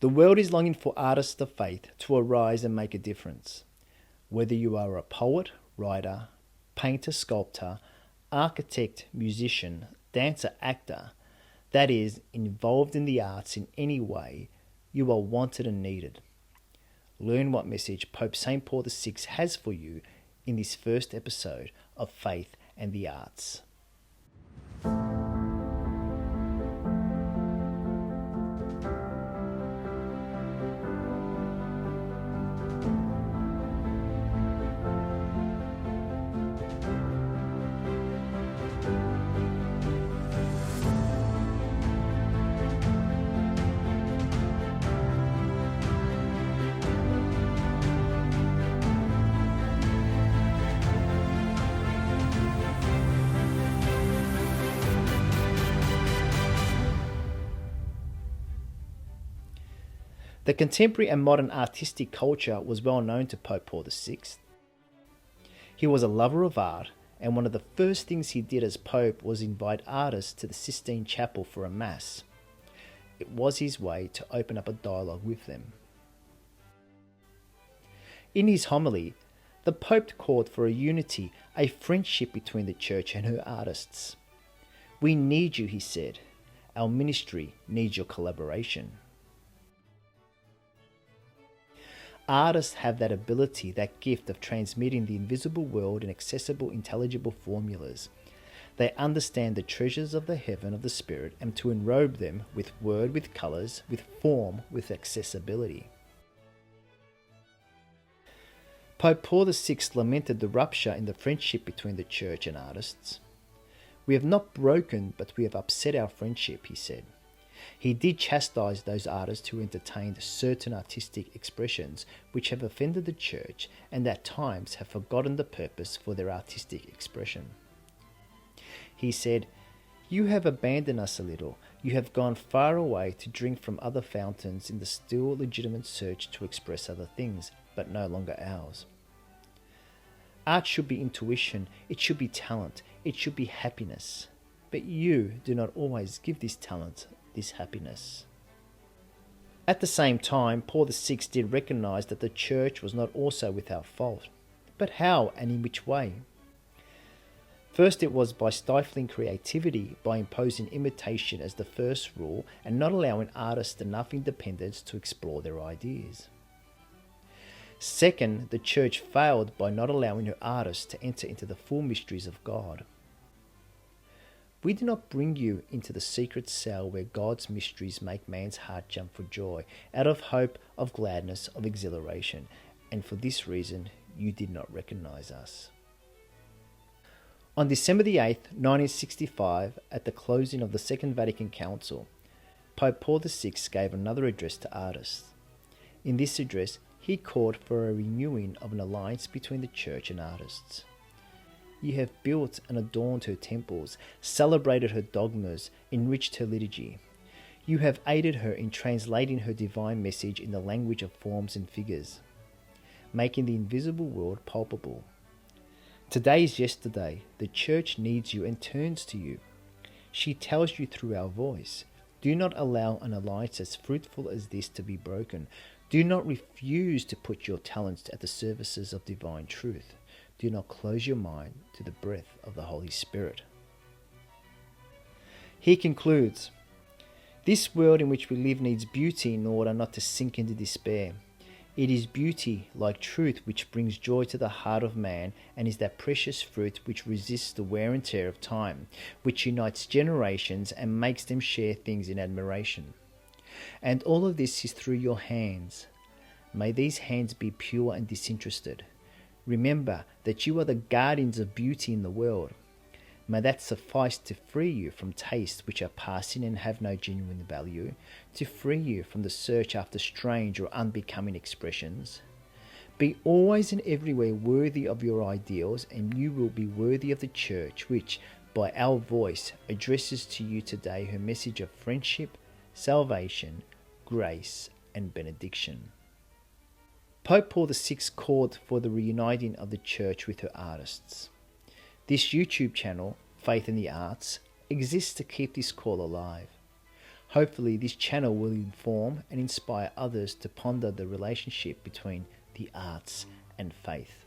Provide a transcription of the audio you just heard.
The world is longing for artists of faith to arise and make a difference. Whether you are a poet, writer, painter, sculptor, architect, musician, dancer, actor, that is, involved in the arts in any way, you are wanted and needed. Learn what message Pope St. Paul VI has for you in this first episode of Faith and the Arts. The contemporary and modern artistic culture was well known to Pope Paul VI. He was a lover of art, and one of the first things he did as Pope was invite artists to the Sistine Chapel for a Mass. It was his way to open up a dialogue with them. In his homily, the Pope called for a unity, a friendship between the Church and her artists. "We need you," he said. "Our ministry needs your collaboration." Artists have that ability, that gift of transmitting the invisible world in accessible, intelligible formulas. They understand the treasures of the heaven of the Spirit and to enrobe them with word, with colours, with form, with accessibility. Pope Paul VI lamented the rupture in the friendship between the Church and artists. "We have not broken, but we have upset our friendship," he said. He did chastise those artists who entertained certain artistic expressions which have offended the Church and at times have forgotten the purpose for their artistic expression. He said, "You have abandoned us a little. You have gone far away to drink from other fountains in the still legitimate search to express other things, but no longer ours." Art should be intuition, it should be talent, it should be happiness. But you do not always give this talent, this happiness. At the same time, Paul VI did recognise that the Church was not also without fault. But how and in which way? First, it was by stifling creativity, by imposing imitation as the first rule and not allowing artists enough independence to explore their ideas. Second, the Church failed by not allowing her artists to enter into the full mysteries of God. We do not bring you into the secret cell where God's mysteries make man's heart jump for joy, out of hope, of gladness, of exhilaration, and for this reason you did not recognise us. On December the 8th, 1965, at the closing of the Second Vatican Council, Pope Paul VI gave another address to artists. In this address, he called for a renewing of an alliance between the Church and artists. "You have built and adorned her temples, celebrated her dogmas, enriched her liturgy. You have aided her in translating her divine message in the language of forms and figures, making the invisible world palpable. Today is yesterday. The Church needs you and turns to you. She tells you through our voice. Do not allow an alliance as fruitful as this to be broken. Do not refuse to put your talents at the services of divine truth. Do not close your mind to the breath of the Holy Spirit." He concludes, "This world in which we live needs beauty in order not to sink into despair. It is beauty, like truth, which brings joy to the heart of man and is that precious fruit which resists the wear and tear of time, which unites generations and makes them share things in admiration. And all of this is through your hands. May these hands be pure and disinterested. Remember that you are the guardians of beauty in the world. May that suffice to free you from tastes which are passing and have no genuine value, to free you from the search after strange or unbecoming expressions. Be always and everywhere worthy of your ideals, and you will be worthy of the Church which, by our voice, addresses to you today her message of friendship, salvation, grace, and benediction." Pope Paul VI called for the reuniting of the Church with her artists. This YouTube channel, Faith in the Arts, exists to keep this call alive. Hopefully, this channel will inform and inspire others to ponder the relationship between the arts and faith.